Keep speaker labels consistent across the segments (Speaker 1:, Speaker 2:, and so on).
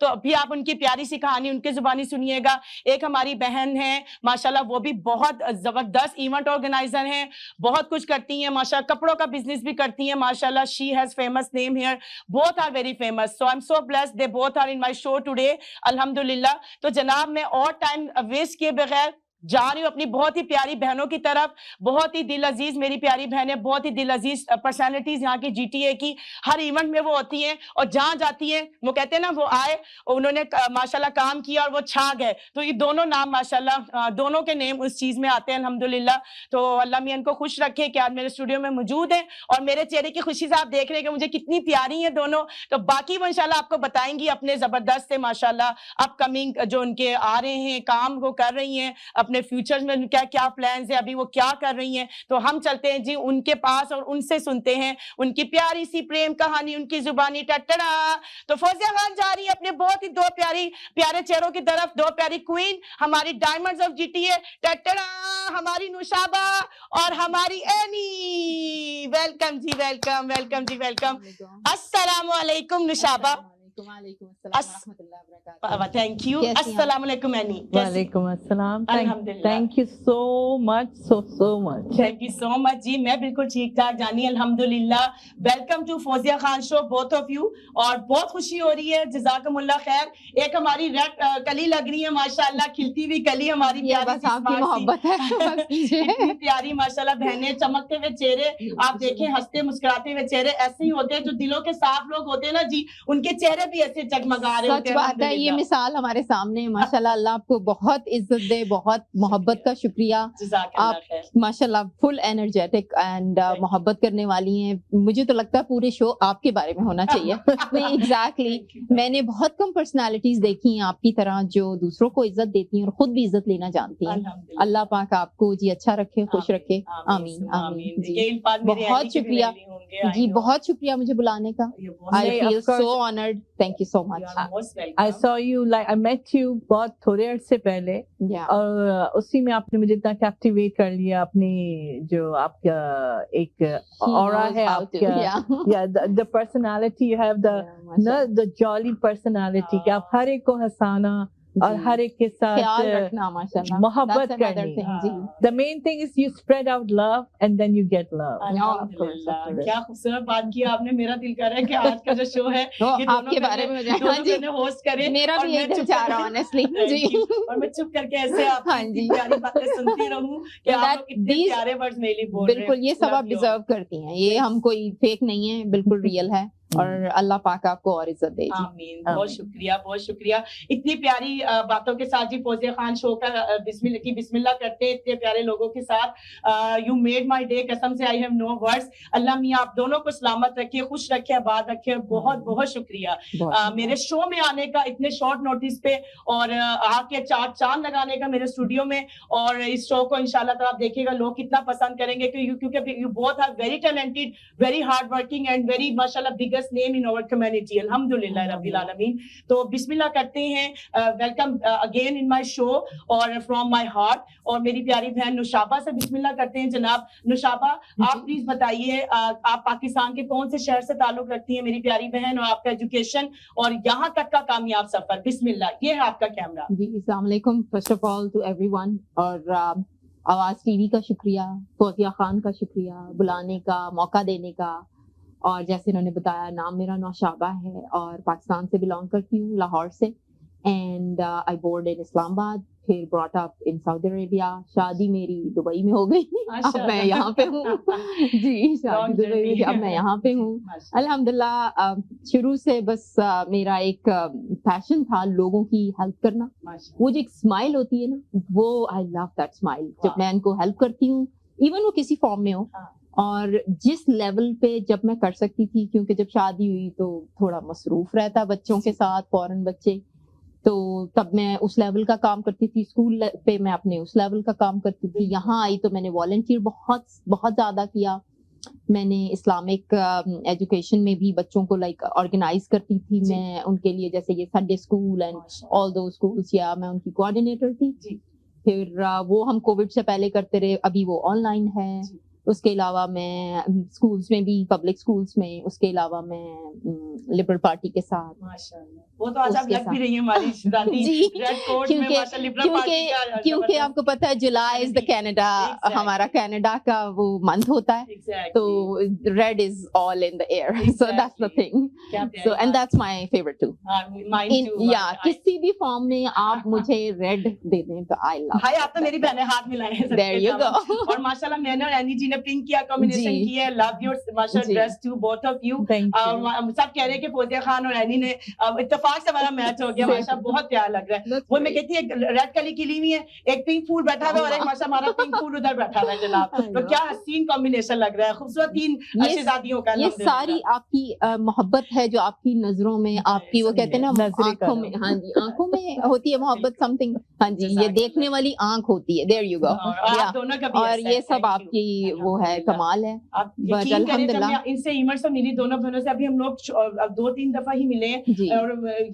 Speaker 1: تو ابھی آپ ان کی پیاری سی کہانی ان کی زبانی سنیے گا. ایک ہماری بہن ہے ماشاءاللہ, وہ بھی بہت زبردست ایونٹ آرگنائزر ہیں, بہت کچھ کرتی ہیں ماشاءاللہ, کپڑوں کا بزنس بھی کرتی ہیں ماشاءاللہ. She has famous name here, both are very famous, so I'm so blessed they both are in my show today الحمدللہ. تو جناب میں اور ٹائم ویسٹ کیے بغیر جا رہی ہوں اپنی بہت ہی پیاری بہنوں کی طرف. بہت ہی دل عزیز میری پیاری بہنیں, بہت ہی دل عزیز پرسنالٹیز یہاں کی جی ٹی اے کی. ہر ایونٹ میں وہ ہوتی ہیں اور جہاں جاتی ہیں وہ کہتے ہیں نا, وہ آئے انہوں نے ماشاءاللہ کام کیا اور وہ چھا گئے. تو یہ دونوں نام ماشاءاللہ دونوں کے نیم اس چیز میں آتے ہیں الحمدللہ. تو اللہ میاں ان کو خوش رکھے کہ آج میرے اسٹوڈیو میں موجود ہیں اور میرے چہرے کی خوشی سے آپ دیکھ رہے ہیں کہ مجھے کتنی پیاری ہیں دونوں. تو باقی وہ انشاءاللہ آپ کو بتائیں گی اپنے زبردست سے ماشاءاللہ اپ کمنگ جو ان کے آ رہے ہیں کام وہ کر رہی ہیں, اپنے فیوچر میں کیا کیا پلانز ہیں, ابھی وہ کیا کر رہی ہیں. تو ہم چلتے ہیں جی ان کے پاس اور ان سے سنتے ہیں ان کی پیاری سی پریم کہانی ان کی زبانی. ٹٹڑا. تو فوزیہ خان جا رہی ہے اپنے بہت ہی دو پیارے چہروں کی طرف, دو پیاری کوئین ہماری diamonds of G T A. ٹٹڑا. ہماری نوشابہ اور ہماری ایمی. ویلکم جی, ویلکم ویلکم جی, ویلکم. السلام علیکم نوشابہ.
Speaker 2: وعلیکم السلام ورحمۃ اللہ وبرکاتہ.
Speaker 1: Thank you. السلام علیکم اینی.
Speaker 3: وعلیکم السلام.
Speaker 1: الحمدللہ.
Speaker 3: Thank you so much, so much.
Speaker 1: Thank you so much جی. میں بالکل ٹھیک ٹھاک جانی الحمدللہ. Welcome to Fauzia Khan show both of you. اور بہت خوشی ہو رہی ہے, جزاکم اللہ خیر. ایک ہماری ریڈ کلی لگ رہی ہے ماشاءاللہ, کھلتی ہوئی کلی ہماری پیاری سی
Speaker 2: محبت ہے.
Speaker 1: اتنی پیاری ماشاءاللہ بہنیں, چمکتے ہوئے چہرے. آپ دیکھیں ہنستے مسکراتے ہوئے چہرے ایسے ہی ہوتے ہیں, جو دلوں کے صاف لوگ ہوتے ہیں نا جی, ان کے چہرے بھی ایسے جگمگا رہے ہوتے ہیں.
Speaker 2: سچ بات ہے, یہ مثال ہمارے سامنے ہے ماشاءاللہ. اللہ آپ کو بہت عزت دے, بہت محبت کا شکریہ. آپ ماشاءاللہ فل انرجیٹک اینڈ محبت کرنے والی ہیں. مجھے تو لگتا ہے پورے شو آپ کے بارے میں ہونا چاہیے. نہیں ایگزیکٹلی, میں نے بہت کم پرسنالٹیز دیکھی ہیں آپ کی طرح جو دوسروں کو عزت دیتی ہیں اور خود بھی عزت لینا جانتی ہیں. اللہ پاک آپ کو جی اچھا رکھے, خوش رکھے. آمین آمین. جی بہت شکریہ جی, بہت شکریہ مجھے بلانے کا. I feel so honored. Thank you so much.
Speaker 3: I saw you, like I met you بہت تھوڑے عرصے پہلے, اور اسی میں آپ نے مجھے اتنا کیپٹیویٹ کر لیا اپنی جو آپ کا ایک aura ہے آپ کا, the personality you have, the jolly personality کہ آپ ہر ایک کو ہنسانا اور ہر ایک کے ساتھ محبت کرنی. The main thing is you spread out love and then you get love.
Speaker 1: کیا خوبصورت بات کی آپ نے. میرا دل کر رہا ہے کہ آج کا جو شو ہے
Speaker 2: آپ کے بارے میں
Speaker 1: ہوسٹ کریں.
Speaker 2: میرا بھی یہی دل چاہ رہا honestly.
Speaker 1: اور میں چپ کر کے ایسے آپ کی پیاری باتیں سنتی رہوں کہ آپ لوگ اتنے پیارے ورڈز میرے لیے بول رہے ہیں.
Speaker 2: بالکل, یہ سب آپ ڈیزرو کرتی ہیں. یہ ہم کوئی فیک نہیں ہے, بالکل ریئل ہے. اور اللہ پاک آپ کو اور عزت دے.
Speaker 1: آمین. بہت شکریہ, بہت شکریہ. اتنی پیاری باتوں کے ساتھ جی فوزیہ خان شو کا بسم اللہ کرتے اتنے پیارے لوگوں کے ساتھ. یو میڈ مائی ڈے, قسم سے آئی ہیو نو ورڈز. اللہ میاں آپ دونوں کو سلامت رکھے, خوش رکھے, آباد رکھے. بہت بہت شکریہ میرے شو میں آنے کا اتنے شارٹ نوٹس پہ, اور آ کے چاند لگانے کا میرے اسٹوڈیو میں. اور اس شو کو انشاءاللہ تعالیٰ آپ دیکھیے گا لوگ کتنا پسند کریں گے, کیونکہ you both are very talented, very hard working and very ماشاءاللہ biggest name in our community. الحمدللہ رب العالمین. تو بسم اللہ کرتے ہیں. ویلکم اگین ان مائی شو اور فرام مائی ہارٹ. اور میری پیاری بہن نوشابہ سے بسم اللہ کرتے ہیں. جناب نوشابہ, آپ پلیز بتائیے آپ پاکستان کے کون سے شہر سے تعلق رکھتی ہیں میری پیاری بہن, اور آپ کا ایجوکیشن اور یہاں تک کا کامیاب سفر. بسم اللہ, یہ ہے آپ کا کیمرہ.
Speaker 2: جی السلام علیکم. First of all to every one, اور آواز ٹی وی کا شکریہ, فوزیہ خان کا شکریہ بلانے کا, موقع دینے کا. اور جیسے انہوں نے بتایا, نام میرا نوشابہ ہے اور پاکستان سے بلانگ کرتی ہوں, لاہور سے. اینڈ آئی بورن ان اسلام آباد, پھر براٹ اپ ان سعودی عربیہ. شادی میری دبئی میں ہو گئی, اب میں یہاں پہ ہوں. جی شادی دبئی میں, اب میں یہاں پہ ہوں الحمدللہ. شروع سے بس میرا ایک پیشن تھا لوگوں کی ہیلپ کرنا. وہ جو ایک اسمائل ہوتی ہے نا, وہ آئی لو دیٹ اسمائل. جب میں ان کو ہیلپ کرتی ہوں, ایون وہ کسی فارم میں ہو, اور جس لیول پہ جب میں کر سکتی تھی, کیونکہ جب شادی ہوئی تو تھوڑا مصروف رہتا بچوں کے ساتھ, فورن بچے, تو تب میں اس لیول کا کام کرتی تھی. اسکول پہ میں اپنے اس لیول کا کام کرتی تھی. یہاں آئی تو میں نے والنٹیئر بہت زیادہ کیا. میں نے اسلامک ایجوکیشن میں بھی بچوں کو لائک آرگنائز کرتی تھی میں ان کے لیے, جیسے یہ Sunday school and all those schools, یا میں ان کی کوآرڈینیٹر تھی. پھر وہ ہم کووڈ سے پہلے کرتے رہے, ابھی وہ آن لائن ہے. اس کے علاوہ میں اسکولس میں بھی, پبلک اسکولس میں, اس کے علاوہ میں لبرل پارٹی کے ساتھ.
Speaker 1: ماشاءاللہ, وہ تو آج آپ لگ بھی رہی ہیں ہماری شہزادی ریڈ کوٹ میں ماشاءاللہ لبرل پارٹی کا,
Speaker 2: کیونکہ آپ کو پتہ ہے جولائی از دا کینیڈا, ہمارا کینیڈا کا وہ منتھ ہوتا ہے, تو red is all in the year, so that's the thing, so and that's my favourite too. یا کسی بھی فارم میں آپ مجھے ریڈ دے دیں تو آئی لو.
Speaker 1: بھائی آپ تو میری بہنیں ہاتھ ملائے ہیں,
Speaker 2: There you go.
Speaker 1: اور ماشاءاللہ میں نے اور اینی جی نے پنک کیا کمبینیشن کی ہے, لو یور ماشاءاللہ dress to both of you. سب کہہ رہے ہیں کہ فوزیہ خان اور اینی نے اتفاق سے ہمارا میچ ہو گیا, ماشاءاللہ بہت پیار لگ رہا ہے. وہ میں کہتی ہے ایک ریڈ کلی کی لی ہوئی ہے, ایک پنک پھول بیٹھا ہوا ہے, اور ایک ماشاءاللہ ہمارا پنک پھول ادھر بیٹھا ہوا ہے جناب, تو کیا حسین کمبینیشن لگ رہا ہے, خوبصورت تین شہزادیوں کا.
Speaker 2: یہ ساری آپ کی محبت ہے جو آپ کی نظروں میں, آپ کی وہ کہتے ہیں نا آنکھوں میں, ہاں جی آنکھوں میں ہوتی ہے محبت, سم تھنگ, ہاں جی یہ دیکھنے والی آنکھ ہوتی ہے. There you go. اور یہ سب آپ کی وہ ہے, کمال ہے. بٹ الحمدللہ
Speaker 1: ان سے ایمر سے ملی, دونوں بہنوں سے ابھی ہم لوگ 2-3 دفعہ ہی ملے ہیں, اور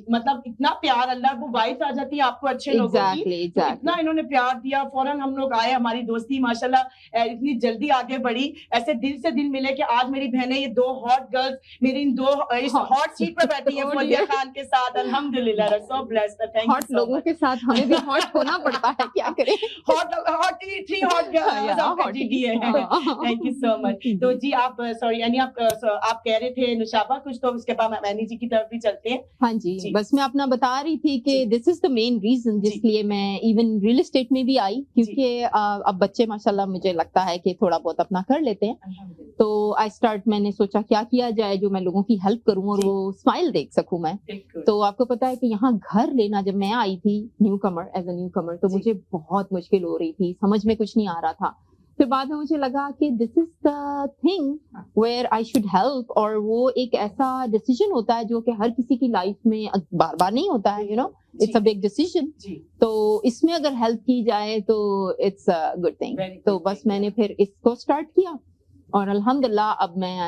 Speaker 1: مطلب اتنا پیار, اللہ وہ وائف آ جاتی ہے آپ کو اچھے لوگوں کی, اتنا انہوں نے پیار دیا, فوراً ہم لوگ آئے, ہماری دوستی ماشاءاللہ اتنی جلدی آگے بڑھی, ایسے دل سے دل ملے کہ آج میری بہنیں یہ 2 ہاٹ گرلز میری ان 2 اس ہاٹ سیٹ پہ بیٹھی ہیں فوزیہ خان کے ساتھ. الحمدللہ, so blessed. Thank you.
Speaker 2: Hot لوگوں کے ساتھ ہمیں بھی ہاٹ ہونا پڑتا ہے, کیا کریں.
Speaker 1: ہاٹ 3 ہاٹ گرلز آپ کا جی ڈی ہے. تھینک یو سو مچ. تو جی آپ سوری یعنی آپ کہہ رہے تھے نشابہ کچھ, تو اس کے بعد مینی جی کی طرف بھی چلتے ہیں.
Speaker 2: ہاں جی, بس میں اپنا بتا رہی تھی کہ this is the main reason جس لیے میں ایون ریئل اسٹیٹ میں بھی آئی, کیونکہ اب بچے ماشاءاللہ مجھے لگتا ہے کہ تھوڑا بہت اپنا کر لیتے ہیں, تو آئی اسٹارٹ, میں نے سوچا کیا کیا جائے جو میں لوگوں کی ہیلپ کروں اور وہ اسمائل دیکھ سکوں میں. تو آپ کو پتا ہے کہ یہاں گھر لینا, جب میں آئی تھی نیو کمر, ایز اے نیو کمر, تو مجھے بہت مشکل ہو رہی تھی, سمجھ میں کچھ نہیں آ رہا تھا. پھر بعد میں مجھے لگا کہ this is the thing where I should help, اور وہ ایک ایسا ڈیسیژن ہوتا ہے جو کہ ہر کسی کی لائف میں بار بار نہیں ہوتا ہے, you know, it's a big decision. تو اس میں اگر ہیلپ کی جائے تو اٹس اے گڈ تھنگ. تو بس میں نے پھر اس کو اسٹارٹ کیا, اور الحمدللہ اب میں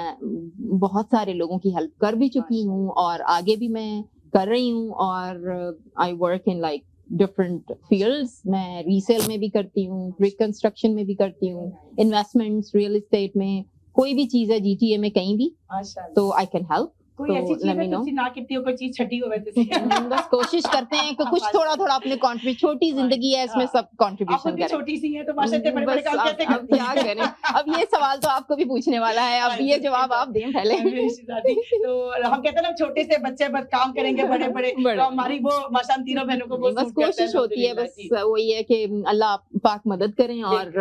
Speaker 2: بہت سارے لوگوں کی ہیلپ کر بھی چکی ہوں, اور آگے بھی میں کر رہی ہوں. اور I work in like different fields, میں ریسیل میں بھی کرتی ہوں, ریکنسٹرکشن میں بھی کرتی ہوں, انویسٹمنٹس, ریئل اسٹیٹ میں, کوئی بھی چیز ہے جی ٹی اے میں کہیں بھی, تو آئی کین ہیلپ.
Speaker 1: کوئی ایسی چیز ہے نہ کتنی کوئی چیز چھٹی ہوئے تو
Speaker 2: بس کوشش کرتے ہیں کہ کچھ تھوڑا تھوڑا اپنے کنٹریبیوٹ, چھوٹی زندگی ہے اس میں سب کنٹریبیوشن کریں.
Speaker 1: چھوٹی سی ہے تو ماشاءاللہ بڑے بڑے کام کیسے کرتے ہیں,
Speaker 2: کیا کریں. اب یہ سوال تو آپ کو بھی پوچھنے والا ہے, اب یہ جواب آپ دیں پہلے.
Speaker 1: تو ہم کہتے ہیں نا چھوٹے سے بچے بس کام کریں گے بڑے بڑے, تو ہماری وہ ماشاءاللہ تینوں بہنوں کو
Speaker 2: بس کوشش ہوتی ہے, بس وہی ہے کہ اللہ پاک مدد کریں, اور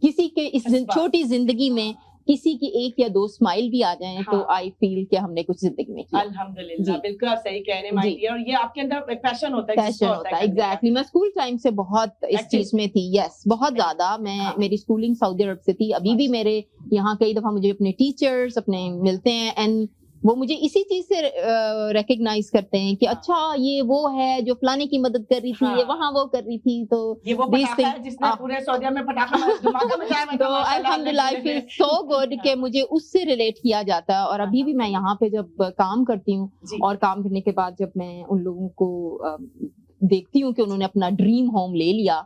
Speaker 2: کسی کے اس چھوٹی زندگی میں کسی کی 1 یا 2 اسمائل بھی آ جائیں تو آئی فیل کہ ہم نے کچھ زندگی میں کیا.
Speaker 1: الحمدللہ, بالکل آپ صحیح کہہ رہے ہیں مائی ڈیئر, اور یہ آپ کے اندر ایک پیشن ہوتا ہے.
Speaker 2: پیشن ہوتا ہے, ایگزیکٹلی. میں اسکول ٹائم سے بہت اس چیز میں تھی, یس, بہت زیادہ. میں میری اسکولنگ سعودی عرب سے تھی, ابھی بھی میرے یہاں کئی دفعہ مجھے اپنے ٹیچرز اپنے ملتے ہیں, اینڈ وہ مجھے اسی چیز سے ریکگنائز کرتے ہیں کہ اچھا یہ وہ ہے جو فلانے کی مدد کر رہی تھی, یہ وہاں وہ کر رہی تھی. تو
Speaker 1: یہ وہ پٹاخہ ہے جس نے پورے سعودیہ میں پٹاخہ دھماکہ مچایا ہے.
Speaker 2: تو الحمدللہ آئی فیل سو گڈ کہ مجھے اس سے ریلیٹ کیا جاتا ہے. اور ابھی بھی میں یہاں پہ جب کام کرتی ہوں, اور کام کرنے کے بعد جب میں ان لوگوں کو دیکھتی ہوں کہ انہوں نے اپنا ڈریم ہوم لے لیا,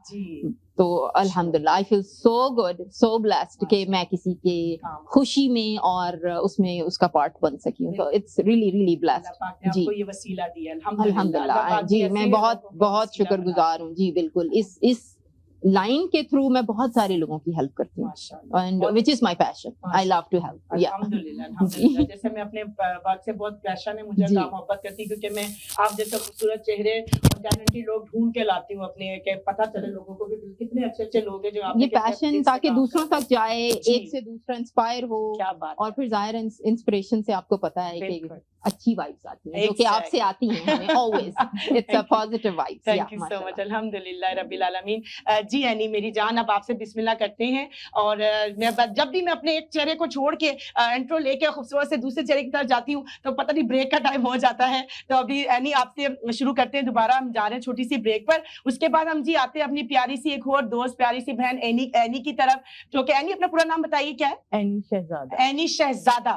Speaker 2: تو الحمدللہ آئی فیل سو گڈ, سو بلیسڈ کہ میں کسی کے خوشی میں اور اس میں اس کا پارٹ بن سکی ہوں. تو اٹس ریئلی ریئلی بلیسڈ. جی
Speaker 1: یہ وسیلہ دیا
Speaker 2: الحمدللہ. جی میں بہت بہت شکر گزار ہوں. جی بالکل, اس لائن کے تھرو میں بہت سارے لوگوں کی ہیلپ کرتی ہوں, and which is my passion. I love to help.
Speaker 1: الحمدللہ. جیسے میں اپنے بات سے بہت پیشن ہے, مجھے کام محبت کرتی ہوں, کیونکہ میں آپ جیسے خوبصورت چہرے اور ٹیلنٹڈ لوگ ڈھونڈ کے لاتی ہوں اپنے, کہ پتہ چلے لوگوں کو کہ کتنے اچھے اچھے لوگ ہیں جو آپ
Speaker 2: یہ پیشن, تاکہ دوسروں تک جائے, ایک سے دوسرا انسپائر ہو. اور پھر ظاہر انسپریشن سے آپ کو پتا ہے کہ اچھی وائبس آتی ہیں, جو کہ آپ سے آتی ہیں ہمیں always. It's a positive vibes.
Speaker 1: Thank you so much. الحمدللہ رب العالمین. جی اینی میری جان, اب آپ سے بسم اللہ کرتے ہیں, اور جب بھی میں اپنے ایک چہرے کو چھوڑ کے انٹرو لے کے خوبصورت سے دوسرے چہرے کی طرف جاتی ہوں تو پتہ نہیں بریک کا ٹائم ہو جاتا ہے. تو ابھی اینی آپ سے شروع کرتے ہیں, دوبارہ ہم جا رہے ہیں چھوٹی سی بریک پر. اس کے بعد ہم جی آتے ہیں اپنی پیاری سی ایک اور دوست, پیاری سی بہن اینی کی طرف, جو کہ اینی اپنا پورا نام بتائیے کیا ہے.
Speaker 3: اینی شہزادہ.
Speaker 1: اینی شہزادہ.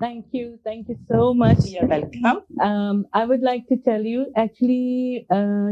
Speaker 3: Thank you so much.
Speaker 1: You're welcome.
Speaker 3: I would like to tell you, actually,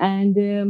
Speaker 3: And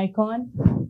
Speaker 3: icon.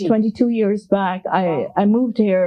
Speaker 3: 22 years back I moved here,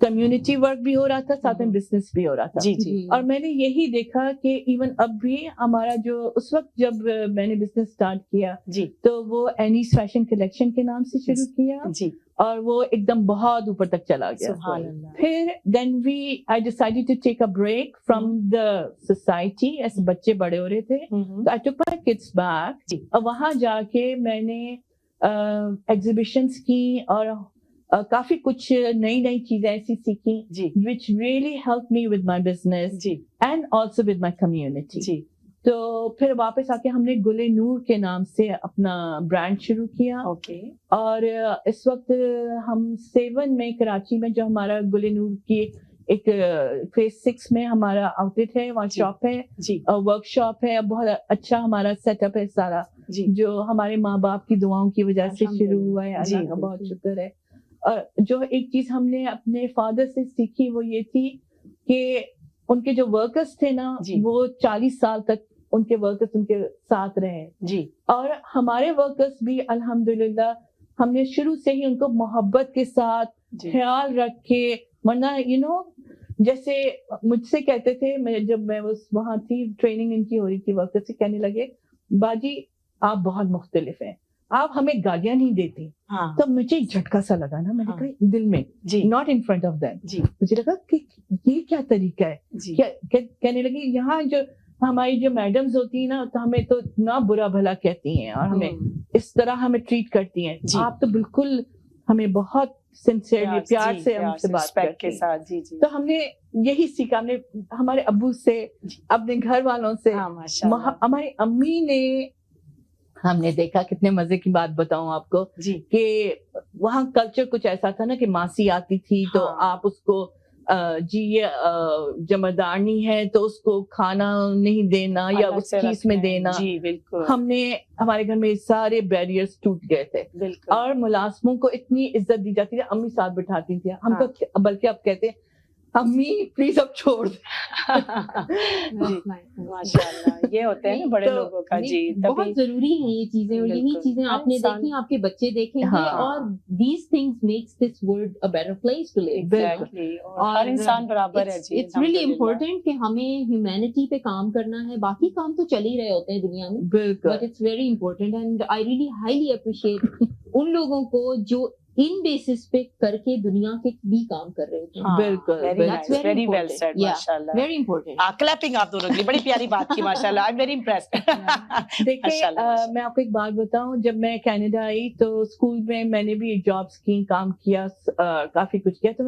Speaker 3: community work بھی ہو رہا تھا, ساتھ میں بزنس بھی ہو رہا تھا.
Speaker 1: جی جی.
Speaker 3: اور میں نے یہی دیکھا کہ ایون اب بھی ہمارا جو اس وقت جب میں نے بزنس اسٹارٹ کیا
Speaker 1: جی
Speaker 3: تو وہ اینیس فیشن کلیکشن کے نام سے شروع کیا,
Speaker 1: جی.
Speaker 3: اور وہ ایک دم بہت اوپر تک چلا گیا.
Speaker 1: سبحان اللہ.
Speaker 3: پھر then I decided to take a break from the society. ایسے بچے بڑے ہو رہے تھے, آئی ٹک مائی کڈس بیک.
Speaker 1: جی.
Speaker 3: اور وہاں جا کے میں نے ایگزیبیشنس کی اور کافی کچھ نئی نئی چیزیں ایسی سیکھی
Speaker 1: جی
Speaker 3: which really helped me with my business
Speaker 1: G
Speaker 3: and also with my community.
Speaker 1: جی.
Speaker 3: تو پھر واپس آ کے ہم نے گل نور کے نام سے اپنا برانڈ شروع کیا.
Speaker 1: اوکے.
Speaker 3: اور اس وقت ہم 7 میں کراچی میں جو ہمارا گل نور کی ایک فیز 6 میں ہمارا آؤٹ لیٹ ہے, وہاں شاپ ہے,
Speaker 1: جی
Speaker 3: ورک شاپ ہے, بہت اچھا ہمارا سیٹ اپ ہے سارا,
Speaker 1: جی
Speaker 3: جو ہمارے ماں باپ کی دعاؤں کی وجہ سے شروع ہوا ہے.
Speaker 1: جی.
Speaker 3: اللہ کا بہت شکر ہے. اور جو ایک چیز ہم نے اپنے فادر سے سیکھی وہ یہ تھی کہ ان کے جو ورکرز تھے نا وہ 40 سال تک ان کے ورکرز ان کے ساتھ رہے.
Speaker 1: جی.
Speaker 3: اور ہمارے ورکرز بھی الحمدللہ ہم نے شروع سے ہی ان کو محبت کے ساتھ خیال رکھ کے, ورنہ جیسے مجھ سے کہتے تھے جب میں وہاں تھی, ٹریننگ ان کی ہو رہی تھی, ورکر سے کہنے لگے باجی آپ بہت مختلف ہیں, آپ ہمیں گالیاں نہیں دیتی. تب مجھے ایک جھٹکا سا لگا نا, میں نے کہا دل میں, not in front of them. مجھے لگا کہ یہ کیا طریقہ ہے. کہنے لگی یہاں جو ہماری جو میڈمز ہوتی ہیں نا تو ہمیں تو اتنا برا بھلا کہتی ہیں اور ہمیں اس طرح ہمیں ٹریٹ کرتی ہیں. آپ تو بالکل ہمیں بہت سنسیئرلی پیار سے ہم سے بات کرتے ہیں. تو ہم نے یہی سیکھا, ہم نے ہمارے ابو سے, اپنے گھر والوں سے. ہماری امی نے, ہم نے دیکھا کتنے مزے کی بات بتاؤں آپ کو کہ وہاں کلچر کچھ ایسا تھا نا کہ ماسی آتی تھی تو آپ اس کو جی یہ جمعدارنی ہے تو اس کو کھانا نہیں دینا یا اس چیز میں دینا. ہم نے ہمارے گھر میں سارے بیریئرز ٹوٹ گئے تھے اور ملازموں کو اتنی عزت دی جاتی تھی. امی ساتھ بٹھاتی تھی, ہم تو بلکہ اب کہتے ہیں امی پلیز اب چھوڑ دیں.
Speaker 1: ماشاءاللہ یہ ہوتے ہیں بڑے لوگوں کا. جی
Speaker 2: بہت ضروری ہیں یہ چیزیں, اور یہی چیزیں آپ نے دیکھی, آپ کے بچے دیکھیں گے, اور these things makes this world a better place to live.
Speaker 1: ہر انسان برابر ہے. جی
Speaker 2: it's really important کہ ہمیں ہیومینٹی پہ کام کرنا ہے. باقی کام تو چل ہی رہے ہوتے ہیں دنیا میں, but it's very important and I really highly appreciate ان لوگوں کو جو ان بیسس پہ کر کے دنیا کے بھی کام کر رہے تھے.
Speaker 3: بالکل,
Speaker 1: ویری ویل سیڈ. ماشاءاللہ,
Speaker 2: ویری امپورٹنٹ.
Speaker 1: کلیپنگ آپ دونوں کے لیے, بڑی پیاری بات کی ماشاءاللہ. آئی ایم ویری امپریسڈ.
Speaker 3: دیکھیں میں آپ کو ایک بات بتاؤں, جب میں کینیڈا آئی تو اسکول میں نے بھی جابس کی, کام کیا, کافی کچھ کیا. تو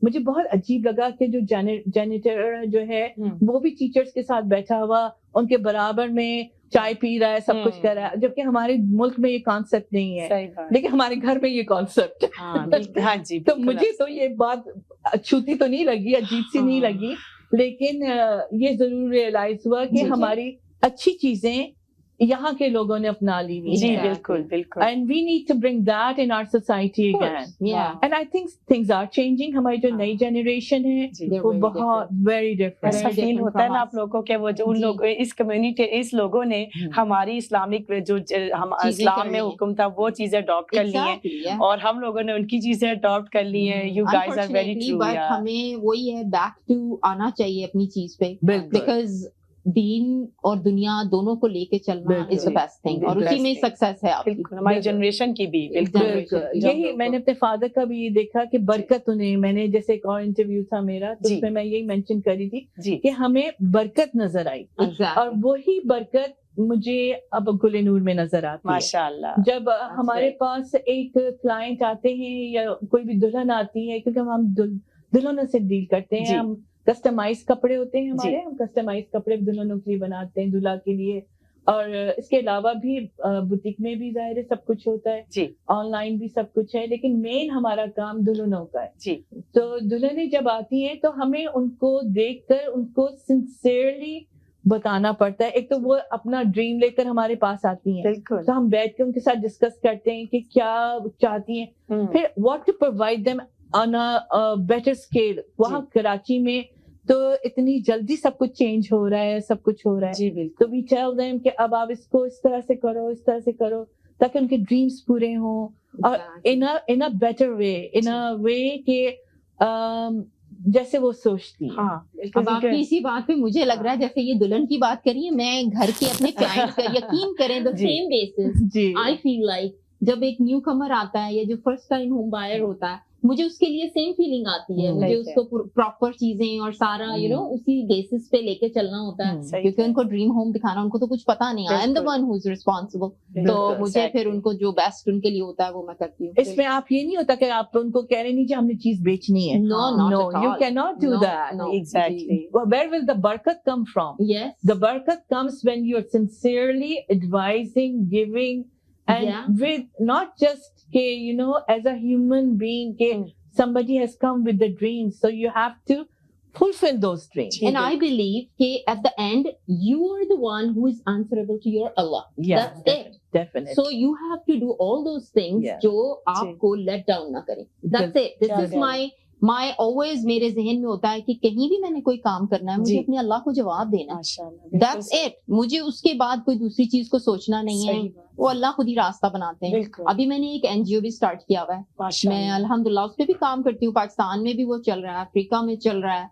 Speaker 3: مجھے بہت عجیب لگا کہ جو جینیٹر جو ہے وہ بھی ٹیچرس کے ساتھ بیٹھا ہوا ان کے برابر میں چائے پی رہا ہے, سب کچھ کر رہا ہے, جبکہ ہمارے ملک میں یہ کانسیپٹ نہیں ہے, لیکن ہمارے گھر میں یہ کانسیپٹ ہے. تو مجھے تو یہ بات اچھوتی تو نہیں لگی, عجیب سی نہیں لگی, لیکن یہ ضرور ریئلائز ہوا کہ ہماری اچھی چیزیں یہاں کے لوگوں نے اپنا لی ہوئی.
Speaker 1: جی بالکل بالکل.
Speaker 3: And we need to bring that in our society again. And I think things are changing. ہماری جو نئی جنریشن ہے وہ بہت ویری ڈفرنٹ.
Speaker 1: ایسا فیل ہوتا ہے نا آپ لوگوں کے, وہ جو ان لوگ اس کمیونٹی اس لوگوں نے ہماری اسلامک جو اسلام میں حکم تھا وہ چیزیں اڈاپٹ کر لی ہیں, اور ہم لوگوں نے ان کی چیزیں اڈاپٹ کر لی ہیں. You guys are very true.
Speaker 2: ہمیں وہی ہے, بیک ٹو آنا چاہیے اپنی چیز پہ, بیکاز دین اور دنیا دونوں کو لے کے چلنا از the best thing, اور اسی میں سکسیس ہے آپ کی,
Speaker 1: ہماری جنریشن کی بھی. بالکل
Speaker 3: یہی میں نے اپنے فادر کا بھی یہ دیکھا کہ برکت انہیں, میں نے جیسے ایک اور انٹرویو تھا میرا تو اس میں یہی مینشن کری تھی کہ ہمیں برکت نظر آئی, اور وہی برکت مجھے اب گل نور میں نظر آتی ہے.
Speaker 1: ماشاءاللہ.
Speaker 3: جب ہمارے پاس ایک کلائنٹ آتے ہیں یا کوئی بھی دلہن آتی ہے, کیونکہ ہم دلہنوں سے ڈیل کرتے ہیں, ہم کسٹمائز کپڑے ہوتے ہیں ہمارے, ہم کسٹمائز کپڑے دلہنوں کے لیے بناتے ہیں, دلہا کے لیے, اور اس کے علاوہ بھی بوتیک میں بھی ظاہر ہے سب کچھ ہوتا ہے, آن لائن بھی سب کچھ ہے, لیکن مین ہمارا کام دلہنوں کا ہے. تو دلہنیں جب آتی ہیں تو ہمیں ان کو دیکھ کر ان کو سنسیئرلی بتانا پڑتا ہے. ایک تو وہ اپنا ڈریم لے کر ہمارے پاس آتی ہیں, تو ہم بیٹھ کے ان کے ساتھ ڈسکس کرتے ہیں کہ کیا چاہتی ہیں, پھر what to provide them on a better scale. وہاں کراچی میں تو اتنی جلدی سب کچھ چینج ہو رہا ہے, سب کچھ ہو رہا ہے, تو وی ٹیل دیم کہ اب آپ اس کو اس طرح سے کرو, اس طرح سے کرو, تاکہ ان کے ڈریمز پورے ہوں, اور ان اے بیٹر وے, ان اے وے کہ جیسے وہ سوچتی ہے.
Speaker 1: ہاں
Speaker 2: اب آپ کی اسی بات پہ مجھے لگ رہا ہے جیسے یہ دلہن کی بات کریے, میں گھر کے اپنے کلائنٹ کا یقین کریں the same basis
Speaker 3: G
Speaker 2: I feel like جب ایک نیو کمر آتا ہے یا جو فرسٹ ٹائم ہوم بائر ہوتا ہے, مجھے اس کے لیے سیم فیلنگ آتی ہے, مجھے اس کو پراپر چیزیں اور سارا اسی بیسس پہ لے کے چلنا ہوتا ہے, کیونکہ ان کو ڈریم ہوم دکھانا, ان کو تو کچھ پتا نہیں, I am the one who is responsible, تو مجھے پھر ان کو جو بیسٹ ان کے لیے ہوتا ہے وہ میں کرتی ہوں.
Speaker 3: اس میں آپ یہ نہیں ہوتا کہ آپ ان کو کہہ رہے نہیں کہ ہم نے چیز بیچنی ہے.
Speaker 2: No,
Speaker 3: you cannot do that.
Speaker 1: Exactly.
Speaker 3: Where will the barakat come from?
Speaker 2: Yes.
Speaker 3: The barakat comes when you're sincerely advising, giving, and with not just as a human being, somebody has come with the dreams, so you have to fulfill those dreams.
Speaker 2: And I believe at the end you are the one who is answerable to your Allah.
Speaker 3: Yeah,
Speaker 2: that's it.
Speaker 3: Definitely.
Speaker 2: So you have to do all those things جو آپ کو let down نہ کریں. That's it. This is my always میرے ذہن میں ہوتا ہے کہ کہیں بھی میں نے کوئی کام کرنا ہے, مجھے اپنے اللہ کو جواب دینا ہے. That's it. مجھے اس کے بعد کوئی دوسری چیز کو سوچنا نہیں ہے, وہ اللہ خود ہی راستہ بناتے ہیں. ابھی میں نے ایک NGO بھی اسٹارٹ کیا ہوا ہے, میں الحمدللہ اس پہ بھی کام کرتی ہوں. پاکستان میں بھی وہ چل رہا ہے, افریقہ میں چل رہا ہے,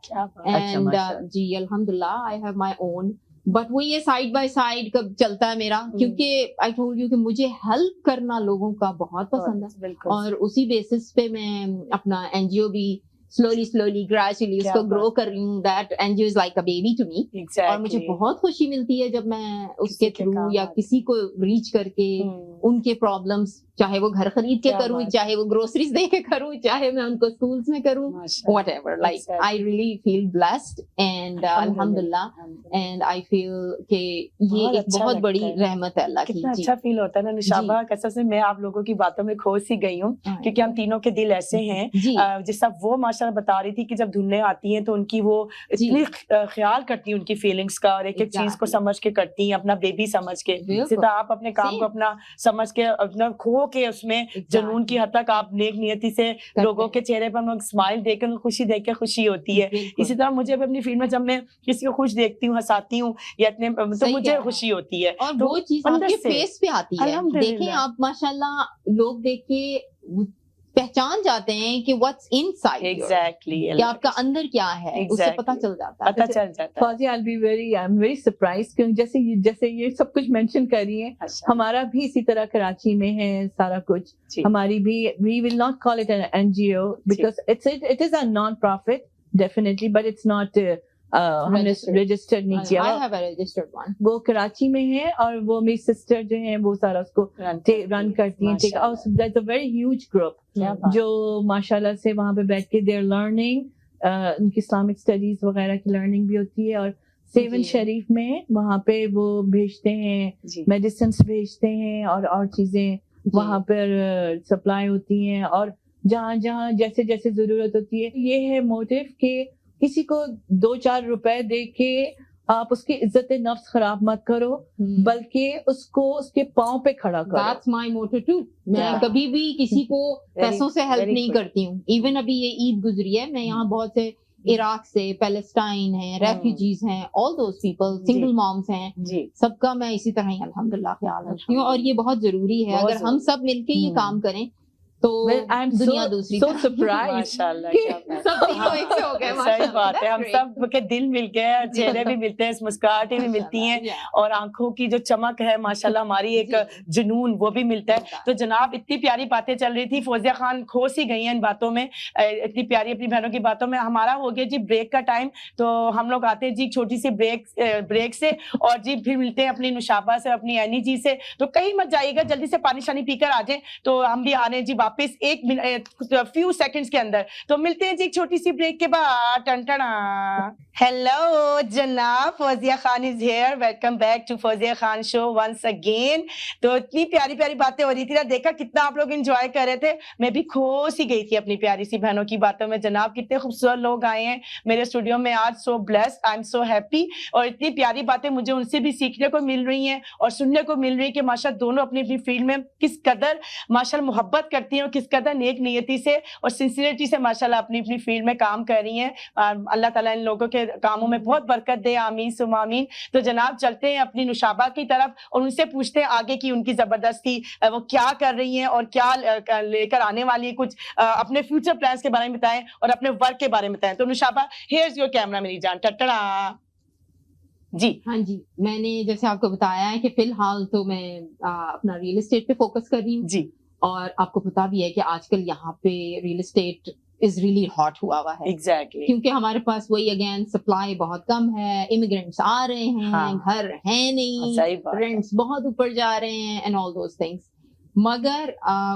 Speaker 2: اینڈ جی الحمدللہ I have my own. But وہ یہ سائڈ بائی سائڈ کب چلتا ہے میرا, کیونکہ آئی ٹولڈ یو کہ مجھے ہیلپ کرنا لوگوں کا بہت پسند ہے, اور اسی بیسس پہ میں اپنا NGO بھی slowly gradually اس کو گرو کر رہی ہوں. That NGO is like a baby to me. اور مجھے بہت خوشی ملتی ہے جب میں اس کے تھرو یا کسی کو ریچ کر کے ان کے پرابلمس, چاہے وہ گھر خرید کے کروں, چاہے وہ گروسریز دے کے کروں, چاہے میں ان کو اسکولس میں کروں, whatever, like I really feel blessed and الحمدللہ, اینڈ آئی فیل کہ یہ ایک بہت بڑی رحمت ہے اللہ کی.
Speaker 1: کتنا اچھا فیل ہوتا ہے نا نشابہ, قسم سے میں آپ لوگوں کی باتوں میں کھوس ہی گئی ہوں, کیونکہ ہم تینوں کے دل ایسے ہیں. جیسا وہ ماشاءاللہ بتا رہی تھی کہ جب دھنیں آتی ہیں تو ان کی وہ اتنی خیال کرتی ہیں ان کی فیلنگس کا, اور ایک ایک چیز کو سمجھ کے کرتی ہیں, اپنا بیبی سمجھ کے. اسی طرح آپ اپنے کام کو اپنا سمجھ کے, اپنا کھو کے اس میں جنون کی حد تک آپ نیک نیتی سے لوگوں کے چہرے پر اسمائل دیکھ کے, خوشی دیکھ کے خوشی ہوتی ہے. اسی طرح مجھے اپنی فیلڈ میں جب میں کسی کو خوش دیکھتی ہوں, ہنساتی ہوں یا اتنے, تو مجھے خوشی ہوتی ہے,
Speaker 2: اور وہ چیز آپ کے فیس پہ آتی ہے. دیکھیں آپ ماشاءاللہ لوگ دیکھ کے پہچان جاتے ہیں کہ واٹس ان سائڈ, ایگزیکٹلی کہ آپ کا اندر کیا ہے, اس سے پتہ چل جاتا ہے.
Speaker 3: Fauzia I am very surprise, کیونکہ جیسے یہ سب کچھ مینشن کر رہی ہیں, ہمارا بھی اسی طرح کراچی میں ہے سارا کچھ. ہماری بھی we will not call it an NGO because it is a non-profit definitely, but it's not registered نہیں کیا.
Speaker 2: I have a registered one.
Speaker 3: وہ کراچی میں ہے, اور وہ میری سسٹر جو ہیں وہ سارا اس کو رن کرتی ہیں. That's a very huge group جو ماشاءاللہ سے وہاں پہ بیٹھ کے they are learning, ان کی اسلامک اسٹڈیز وغیرہ کی لرننگ بھی ہوتی ہے. اور سیون شریف میں وہاں پہ وہ بھیجتے ہیں, میڈیسنس بھیجتے ہیں, اور چیزیں وہاں پر سپلائی ہوتی ہیں, اور جہاں جہاں جیسے جیسے ضرورت ہوتی ہے. یہ ہے موٹیو کہ کسی کو 2-4 روپے دے کے آپ اس کی عزت نفس خراب مت کرو, بلکہ اس کو اس کے پاؤں پہ کھڑا کرو.
Speaker 2: That's my motto too. میں کبھی بھی کسی کو پیسوں سے ہیلپ نہیں کرتی ہوں. ایون ابھی یہ عید گزری ہے, میں یہاں بہت سے عراق سے, پیلسٹائن ہیں, ریفیوجیز ہیں, all those people, single moms ہیں, سب کا میں اسی طرح ہی الحمدللہ خیال رکھتی ہوں. اور یہ بہت ضروری ہے, اگر ہم سب مل کے یہ کام کریں تو دنیا دوسری.
Speaker 1: صحیح بات ہے, ہم سب کے دل مل گئے, چہرے بھی ملتے ہیں, مسکراہٹیں بھی ملتی ہیں, اور آنکھوں کی جو چمک ہے ماشاءاللہ ہماری ایک جنون وہ بھی ملتا ہے. تو جناب اتنی پیاری باتیں چل رہی تھی, فوزیہ خان کھوس ہی گئی ہیں ان باتوں میں, اتنی پیاری اپنی بہنوں کی باتوں میں. ہمارا ہو گیا جی بریک کا ٹائم, تو ہم لوگ آتے ہیں جی چھوٹی سی بریک سے, اور جی پھر ملتے ہیں اپنی نشابہ سے, اپنی اینی جی سے. تو کہیں مت جائیے گا, جلدی سے پانی شانی پی کر آ جائیں, تو ہم بھی آ رہے ہیں جی واپس 1 منٹ فیو سیکنڈز کے اندر. تو ملتے ہیں جی ایک چھوٹی سی بریک کے بعد. ہیلو جناب, Fauzia Khan is here, welcome back to Fauzia Khan show once again. تو اتنی پیاری پیاری باتیں ہو رہی تھی نا, دیکھا کتنا آپ لوگ انجوائے کر رہے تھے. میں بھی کھوس ہی گئی تھی اپنی پیاری سی بہنوں کی باتوں میں. جناب کتنے خوبصورت لوگ آئے ہیں میرے اسٹوڈیو میں آج, so blessed, I am so happy. اور اتنی پیاری باتیں مجھے ان سے بھی سیکھنے کو مل رہی ہیں اور سننے کو مل رہی ہے کہ ماشاء دونوں اپنی اپنی فیلڈ میں کس قدر ماشاء محبت کرتی ہیں, اور کس قدر نیک نیتی سے اور سنسیئرٹی سے ماشاءاللہ اپنی اپنی فیلڈ میں کام کر رہی ہیں. اللہ تعالیٰ ان لوگوں کے کاموں میں بہت برکت دے, آمین ثم آمین. تو جناب چلتے ہیں اپنی نوشابہ کی طرف اور ان سے پوچھتے ہیں آگے کی ان کی زبردستی, وہ کیا کر رہی ہیں اور کیا لے کر آنے والی ہے, کچھ اپنے فیوچر پلانس کے بارے میں بتائیں اور اپنے ورک کے بارے میں بتائیں. تو نوشابہ, ہیئرز یور کیمرہ میری جان. ٹٹڑا. جی
Speaker 2: ہاں جی, میں نے جیسے آپ کو بتایا ہے کہ فی الحال تو میں اپنا ریئل اسٹیٹ پہ فوکس کر رہی ہوں
Speaker 1: جی,
Speaker 2: اور آپ کو پتا بھی ہے کہ آج کل یہاں پہ real estate is really hot ہوا ہے,
Speaker 1: ایگزیکٹلی,
Speaker 2: کیونکہ ہمارے پاس وہی اگین سپلائی بہت کم ہے, امیگرینٹس آ رہے ہیں, گھر ہے نہیں, رینٹس بہت اوپر جا رہے ہیں اینڈ آل دوز تھنگس. مگر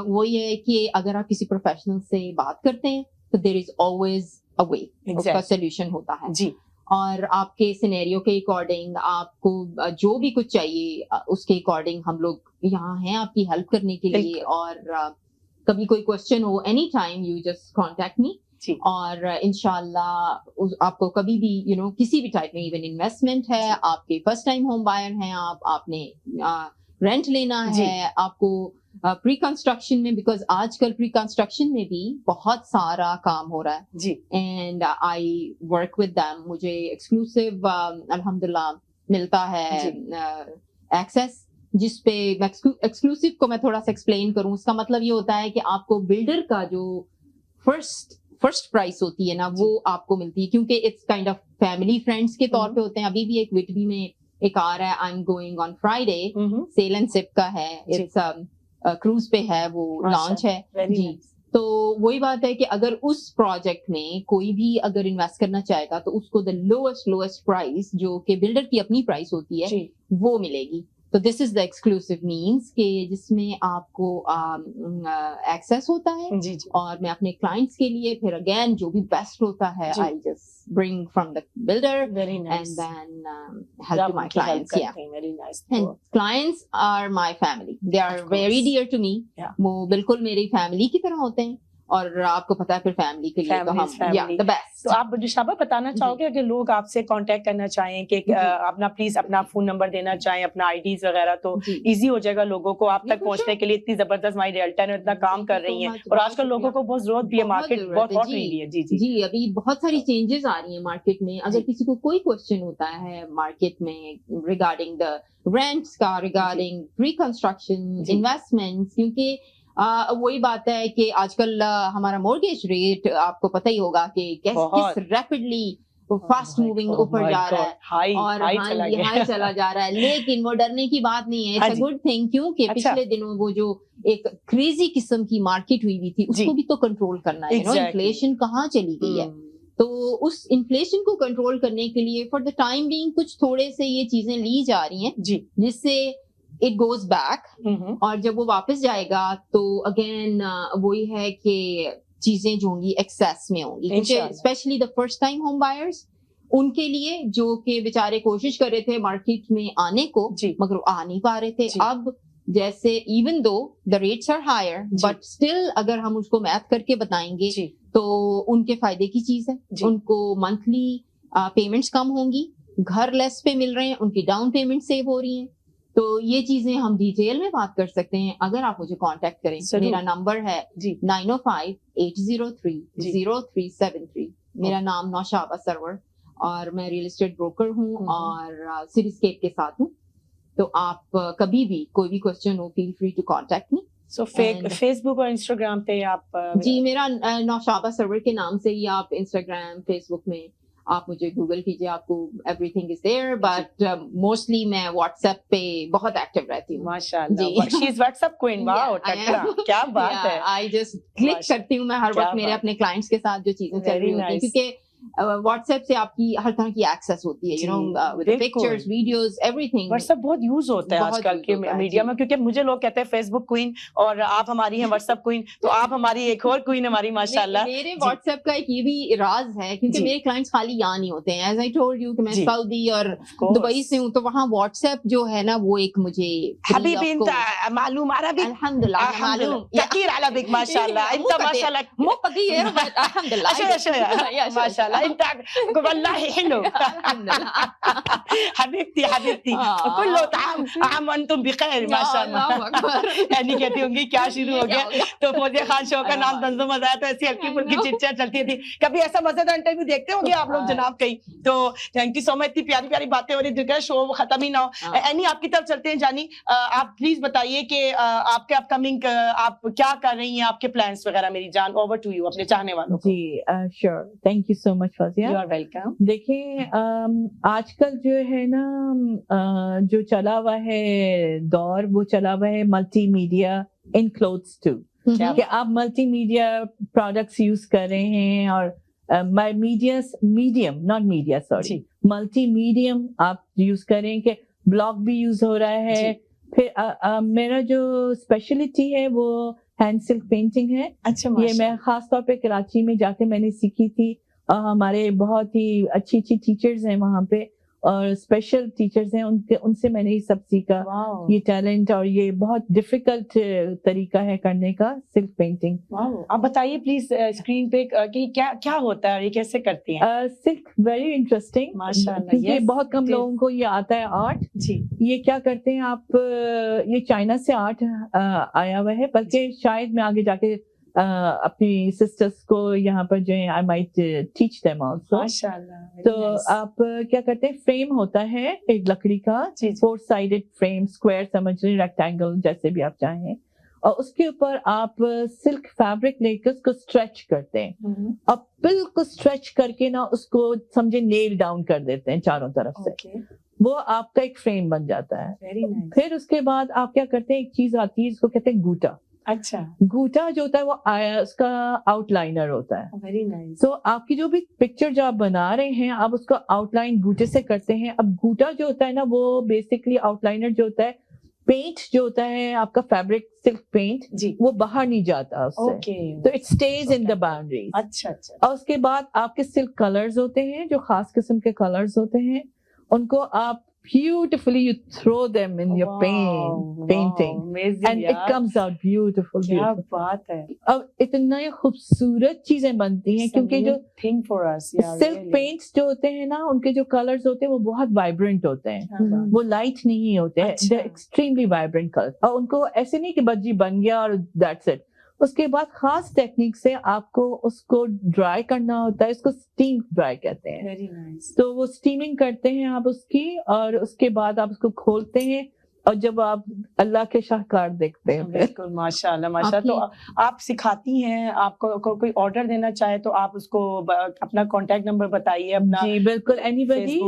Speaker 2: وہی ہے کہ اگر آپ کسی پروفیشنل سے بات کرتے ہیں تو دیر از آلویز اے وے, اس کا سولوشن ہوتا ہے.
Speaker 1: جی,
Speaker 2: اور آپ کے سینیریو کے اکارڈنگ آپ کو جو بھی کچھ چاہیے اس کے اکارڈنگ ہم لوگ یہاں ہیں آپ کی ہیلپ کرنے کے لیے. اور کبھی کوئی question who any time you just contact me, اور انشاءاللہ آپ کو کبھی بھی کسی بھی ٹائپ میں, ایون انویسٹمنٹ ہے, آپ کے فرسٹ ٹائم ہوم بائر ہیں, آپ نے رینٹ لینا ہے, آپ کو پری کنسٹرکشن میں, بیکاز آج کل پری کنسٹرکشن میں بھی بہت سارا کام ہو رہا ہے
Speaker 1: جی,
Speaker 2: and I work with them. مجھے ایکسکلوسیو الحمدللہ ملتا ہے ایکسیس, جس پہ ایکسکلوسیو کو میں تھوڑا سا ایکسپلین کروں. اس کا مطلب یہ ہوتا ہے کہ آپ کو بلڈر کا جو فرسٹ پرائس ہوتی ہے نا, وہ آپ کو ملتی ہے, کیونکہ it's kind of family friends کے طور پہ ہوتے ہیں. ابھی بھی ایک وٹبی میں ایک آ رہا ہے, I'm going on Friday, sale and sip کا ہے, اٹس کروز پہ ہے, وہ لانچ ہے جی. تو وہی بات ہے کہ اگر اس پروجیکٹ میں کوئی بھی اگر انویسٹ کرنا چاہے گا تو اس کو دا لوئسٹ پرائز جو کہ بلڈر کی اپنی پرائز ہوتی ہے وہ ملے گی. تو دس از دا ایکسکلوسیو مینس کہ جس میں آپ کو ایکسیس ہوتا ہے, اور میں اپنے کلائنٹس کے لیے پھر اگین جو بھی بیسٹ ہوتا ہے I just bring from the builder and then help to my clients. Clients are my family, they are very dear to me, وہ بالکل میری فیملی کی طرح ہوتے ہیں. اور آپ کو پتا ہے پھر فیملی کے لیے تو ہم the best.
Speaker 1: تو آپ نوشابہ بتانا چاہو گے اگر لوگ آپ سے کانٹیکٹ کرنا چاہیں کہ اپنا پلیز اپنا فون نمبر دینا چاہیں, اپنا آئی ڈیز وغیرہ, تو ایزی ہو جائے گا لوگوں کو آپ تک پہنچنے کے لیے. اتنی زبردست ہماری ریئلٹر اتنا کام کر رہی ہیں اور آج کل لوگوں کو بہت ضرورت بھی ہے, مارکیٹ بہت ہاٹ رہی ہے. جی جی
Speaker 2: جی, ابھی بہت ساری چینجز آ رہی ہیں مارکیٹ میں. اگر کسی کو کوئی کوشچن ہوتا ہے مارکیٹ میں ریگارڈنگ دا رینٹس کا, ریگارڈنگ پری کنسٹرکشن انویسٹمنٹ, کیونکہ وہی بات ہے کہ آج کل ہمارا مورگیج ریٹ آپ کو پتہ ہی ہوگا کہ کس ریپڈلی فاسٹ موونگ اوپر جا رہا ہے اور ہائی چلا جا رہا ہے. لیکن وہ ڈرنے کی بات نہیں ہے, اٹس اے گڈ تھنگ, کیونکہ پچھلے دنوں وہ جو ایک کریزی قسم کی مارکیٹ ہوئی تھی اس کو بھی تو کنٹرول کرنا ہے. انفلیشن کہاں چلی گئی ہے, تو اس انفلیشن کو کنٹرول کرنے کے لیے فار دا ٹائم بینگ کچھ تھوڑے سے یہ چیزیں لی جا رہی ہیں جس سے اٹ گوز بیک. اور جب وہ واپس جائے گا تو اگین وہی ہے کہ چیزیں جو ہوں گی ایکسیس میں ہوں گی, کیونکہ especially the first time home buyers, ان کے لیے جو کہ بیچارے کوشش کر رہے تھے مارکیٹ میں آنے کو مگر وہ آ نہیں پا رہے تھے. اب جیسے even though the rates are higher but still اگر ہم اس کو میتھ کر کے بتائیں گے تو ان کے فائدے کی چیز ہے. ان کو منتھلی پیمنٹس کم ہوں گی, گھر لیس پہ مل رہے ہیں, ان کی ڈاؤن پیمنٹ سیو ہو رہی ہیں. تو یہ چیزیں ہم ڈیٹیل میں بات کر سکتے ہیں اگر آپ مجھے کانٹیکٹ کریں. میرا نمبر ہے 905-803-0373. میرا نام نوشابہ سرور, اور میں ریئل اسٹیٹ بروکر ہوں اور سٹی اسکیپ کے ساتھ ہوں. تو آپ کبھی بھی کوئی بھی کوشچن ہو feel free to contact me.
Speaker 1: So Facebook اور انسٹاگرام پہ آپ
Speaker 2: جی میرا نوشابہ سرور کے نام سے ہی آپ انسٹاگرام فیس بک میں آپ مجھے گوگل کیجیے, آپ کو every thing is there. But mostly میں واٹس ایپ پہ بہت ایکٹیو رہتی ہوں.
Speaker 1: ماشاء اللہ, شی از واٹس ایپ کوئن. واو, کیا بات ہے.
Speaker 2: آئی جسٹ کلک کرتی ہوں میں ہر وقت میرے اپنے کلائنٹس کے ساتھ جو چیزیں چل رہی ہوتی ہیں, کیونکہ واٹس ایپ سے آپ کی ہر طرح کی ایکسیس ہوتی ہے, pictures, videos, every thing.
Speaker 1: What's app بہت یوز ہوتا ہے آج کل کے میڈیا میں, کیونکہ مجھے لوگ کہتے ہیں فیس بک کوئن اور آپ ہماری ہیں واٹس ایپ کوئن, تو آپ ہماری ایک اور کوئن ہماری ماشاء اللہ.
Speaker 2: میرے واٹس ایپ کا ایک یہ بھی راز ہے کیونکہ میرے کلائنٹس خالی یہاں نہیں ہوتے ہیں. ایز آئی ٹولڈ یو کہ میں سعودی اور دبئی سے ہوں, تو وہاں واٹس ایپ جو ہے نا وہ ایک مجھے
Speaker 1: حبیبی انت معلوم عربی
Speaker 2: الحمدللہ معلوم
Speaker 1: كثير على بك ما شاء الله, انت ما شاء الله
Speaker 2: مو قدير الحمد لله
Speaker 1: شوية ماشاء شاء انت والله حلو حبيبتي حبيبتي كله عام وانتم بخیر ماشاء اللہ. یعنی کہتی ہوں گی کیا شروع ہو گیا. تو فوزیہ خان شو کا نام تنظیم بتایا تو ایسی ہلکی پھلکی چٹ چٹ چلتی تھی. کبھی ایسا مزیدار انٹرویو دیکھتے ہوں گے آپ لوگ جناب کہیں؟ تو تھینک یو سو مچ, اتنی پیاری پیاری باتیں ہو رہی, دل کا شو ختم ہی نہ ہو. اینی آپ کی طرف چلتے ہیں. جانی آپ پلیز بتائیے کہ آپ کے اپ کمنگ آپ کیا کر رہی ہیں, آپ کے پلانس وغیرہ. میری جان اوور ٹو یو اپنے چاہنے والوں کو.
Speaker 3: جی sure, thank you so much Fauzia.
Speaker 1: You are welcome.
Speaker 3: دیکھیں آج کل جو ہے نا جو چلا ہوا ہے دور, وہ چلا ہوا ہے multimedia in clothes too, کہ آپ ملٹی میڈیا پروڈکٹس یوز کر رہے ہیں, اور medium not media sorry multi medium آپ یوز کریں, کہ بلاگ بھی یوز ہو رہا ہے. پھر میرا جو اسپیشلٹی ہے وہ ہینڈ سلک پینٹنگ ہے.
Speaker 1: اچھا,
Speaker 3: یہ میں خاص طور پہ کراچی میں جا کے میں نے سیکھی تھی. ہمارے بہت ہی اچھی ٹیچرز ہیں وہاں پہ, اور اسپیشل ٹیچرز ہیں, ان سے میں نے یہ سب سیکھا. یہ ٹیلنٹ اور یہ بہت ڈیفیکلٹ طریقہ ہے کرنے کا, سلک پینٹنگ.
Speaker 1: آپ بتائیے پلیز اسکرین پہ کہ کیا ہوتا ہے, یہ کیسے کرتی ہیں؟
Speaker 3: سلک ویری انٹرسٹنگ
Speaker 1: ماشاءاللہ,
Speaker 3: کیونکہ بہت کم لوگوں کو یہ آتا ہے آرٹ.
Speaker 1: جی,
Speaker 3: یہ کیا کرتے ہیں آپ, یہ چائنا سے آرٹ آیا ہوا ہے, بلکہ شاید میں آگے جا کے اپنی سسٹرس کو یہاں پر جو ہے I might teach them also.
Speaker 1: ماشاءاللہ.
Speaker 3: تو آپ کیا کرتے ہیں, فریم ہوتا ہے ایک لکڑی کا, 4 sided فریم, اسکوائر سمجھ لیں, ریکٹینگل جیسے بھی آپ چاہیں, اور اس کے اوپر آپ سلک فیبرک لے کے اس کو اسٹریچ کرتے ہیں, اور بالکل اسٹریچ کر کے نا اس کو سمجھے نیل ڈاؤن کر دیتے ہیں چاروں طرف سے. وہ آپ کا ایک فریم بن جاتا ہے. پھر اس کے بعد آپ کیا کرتے ہیں, ایک چیز آتی ہے جس کو کہتے ہیں گوٹا.
Speaker 1: اچھا,
Speaker 3: گوٹا جو ہوتا ہے وہ اس کا آؤٹ لائنر ہوتا ہے.
Speaker 1: Very nice.
Speaker 3: تو آپ کی جو بھی پکچر جو آپ بنا رہے ہیں, آپ اس کو آؤٹ لائن گوٹے سے کرتے ہیں. اب گوٹا جو ہوتا ہے نا, وہ بیسکلی آؤٹ لائنر جو ہوتا ہے, پینٹ جو ہوتا ہے آپ کا فیبرک سلک پینٹ, وہ باہر نہیں جاتا اس سے, تو it stays in the boundaries.
Speaker 1: اچھا اچھا.
Speaker 3: اور اس کے بعد آپ کے سلک کلرز ہوتے ہیں, جو خاص قسم کے کلرز ہوتے ہیں, ان کو آپ beautifully you throw them in your painting and it comes out beautiful.
Speaker 1: کیا بات ہے.
Speaker 3: اب اتنا خوبصورت چیزیں بنتی ہیں, کیونکہ جو
Speaker 1: thing for us
Speaker 3: silk pants جو ہوتے ہیں نا, ان کے جو کلرز ہوتے ہیں وہ بہت وائبرنٹ ہوتے ہیں, وہ لائٹ نہیں ہوتے ہیں, they're extremely vibrant colors. اور ان کو ایسے نہیں کہ بس جی بن گیا اور that's it. اس کے بعد خاص ٹیکنیک سے آپ کو اس کو ڈرائی کرنا ہوتا ہے, اس کو اسٹیم ڈرائی کہتے ہیں. تو وہ اسٹیمنگ کرتے ہیں آپ اس کی, اور اس کے بعد آپ اس کو کھولتے ہیں, اور جب آپ اللہ کے شاہکار دیکھتے ہیں.
Speaker 1: بالکل, ماشاء اللہ ماشاء اللہ. تو آپ سکھاتی ہیں, آپ کو کوئی آرڈر دینا چاہے تو آپ اس کو اپنا کانٹیکٹ نمبر بتائیے اپنا.
Speaker 3: جی بالکل, اینی باڈی,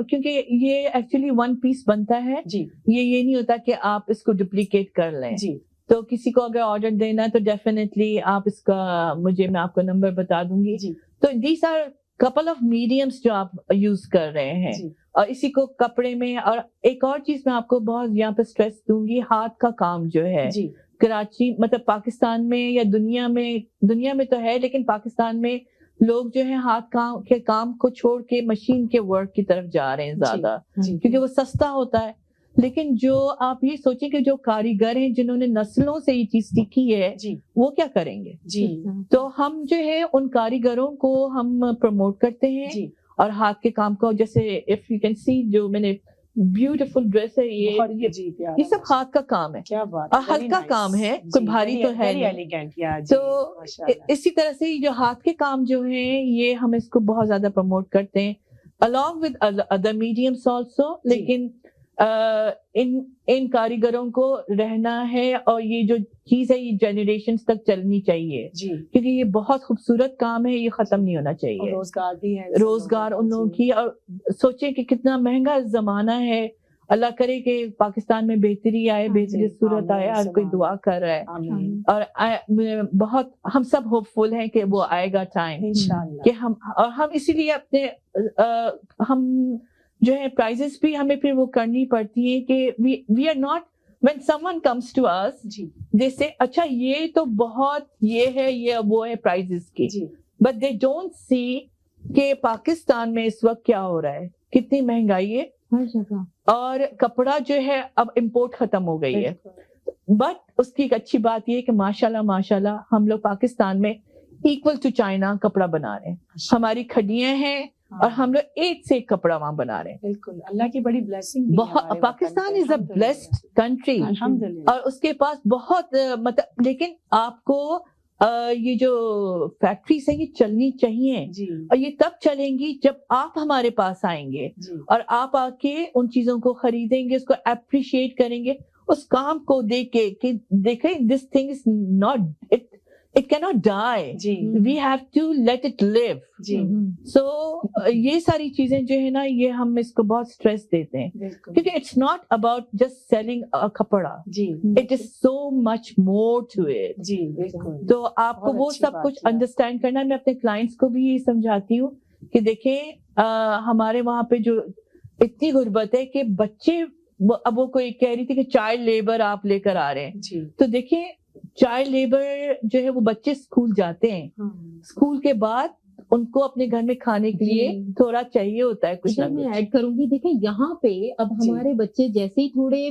Speaker 3: کیونکہ یہ ایکچولی 1 piece بنتا ہے. جی, یہ نہیں ہوتا کہ آپ اس کو ڈپلیکیٹ کر لیں. جی, تو کسی کو اگر آرڈر دینا ہے تو ڈیفینیٹلی آپ اس کا میں آپ کو نمبر بتا دوں گی. تو these are couple of mediums جو آپ یوز کر رہے ہیں, اور اسی کو کپڑے میں. اور ایک اور چیز میں آپ کو بہت یہاں پہ اسٹریس دوں گی, ہاتھ کا کام جو ہے کراچی, مطلب پاکستان میں یا دنیا میں تو ہے, لیکن پاکستان میں لوگ جو ہے ہاتھ کے کام کو چھوڑ کے مشین کے ورک کی طرف جا رہے ہیں زیادہ, کیونکہ وہ سستا ہوتا ہے. لیکن جو آپ یہ سوچیں کہ جو کاریگر ہیں جنہوں نے نسلوں سے یہ چیز سیکھی ہے, وہ کیا کریں گے. تو ہم جو ہے ان کاریگروں کو ہم پروموٹ کرتے ہیں, اور ہاتھ کے کام کو, جیسے اف یو کین سی جو میں نے بیوٹیفل ڈریس ہے, یہ سب ہاتھ کا کام ہے, اور ہلکا کام ہے, کوئی بھاری تو ہے نہیں. تو اسی طرح سے جو ہاتھ کے کام جو ہیں, یہ ہم اس کو بہت زیادہ پروموٹ کرتے ہیں along with other mediums also. لیکن ان کاریگروں کو رہنا ہے, اور یہ جو چیز ہے یہ جنریشنز تک چلنی چاہیے, کیونکہ یہ بہت خوبصورت کام ہے, یہ ختم نہیں ہونا چاہیے.
Speaker 1: روزگار بھی ہے,
Speaker 3: روزگار ان لوگوں کی. اور سوچیں کہ کتنا مہنگا زمانہ ہے, اللہ کرے کہ پاکستان میں بہتری آئے, بہتری صورت آئے, ہر کوئی دعا کر رہا ہے. اور بہت ہم سب ہوپ فل ہیں کہ وہ آئے گا ٹائم, کہ ہم اسی لیے اپنے ہم جو ہے پرائزز بھی ہمیں پھر وہ کرنی پڑتی ہے, کہ we are not, when someone comes to us they say اچھا یہ تو بہت یہ ہے, یہ وہ ہے پرائزز کی, but they don't see کہ پاکستان میں اس وقت کیا ہو رہا ہے, کتنی مہنگائی ہے
Speaker 2: ہر جگہ,
Speaker 3: اور کپڑا جو ہے اب امپورٹ ختم ہو گئی ہے. بٹ اس کی ایک اچھی بات یہ ہے کہ ماشاءاللہ ہم لوگ پاکستان میں equal to China کپڑا بنا رہے ہیں. ہماری کھڈیاں ہیں اور ہم لوگ ایک سے ایک کپڑا وہاں بنا رہے ہیں.
Speaker 1: بالکل اللہ کی بڑی بلیسنگ.
Speaker 3: پاکستان از اے بلیسڈ کنٹری اور اس کے پاس بہت مطلب, لیکن آپ کو یہ جو فیکٹریز ہیں یہ چلنی چاہیے اور یہ تب چلیں گی جب آپ ہمارے پاس آئیں گے اور آپ آ کے ان چیزوں کو خریدیں گے, اس کو اپریشیٹ کریں گے, اس کام کو دیکھ کے کہ دیکھیں this thing is not it cannot die. We have to let it live. So یہ ساری چیزیں جو ہے نا یہ ہم اس کو بہت اسٹریس دیتے ہیں کیونکہ it's not about just selling a کپڑا. It is so much more to it. تو آپ کو وہ سب کچھ انڈرسٹینڈ کرنا. میں اپنے کلائنٹس کو بھی یہ سمجھاتی ہوں کہ دیکھیں ہمارے وہاں پہ جو اتنی غربت ہے کہ بچے, اب وہ کوئی کہہ رہی تھی کہ چائلڈ لیبر آپ لے کر آ رہے ہیں, تو دیکھیں چائلڈ لیبر جو ہے وہ بچے اسکول جاتے ہیں, اسکول کے بعد ان کو اپنے گھر میں کھانے کے لیے تھوڑا چاہیے ہوتا ہے کچھ.
Speaker 2: میں ایڈ کروں گی, دیکھیں یہاں پہ اب ہمارے بچے جیسے ہی تھوڑے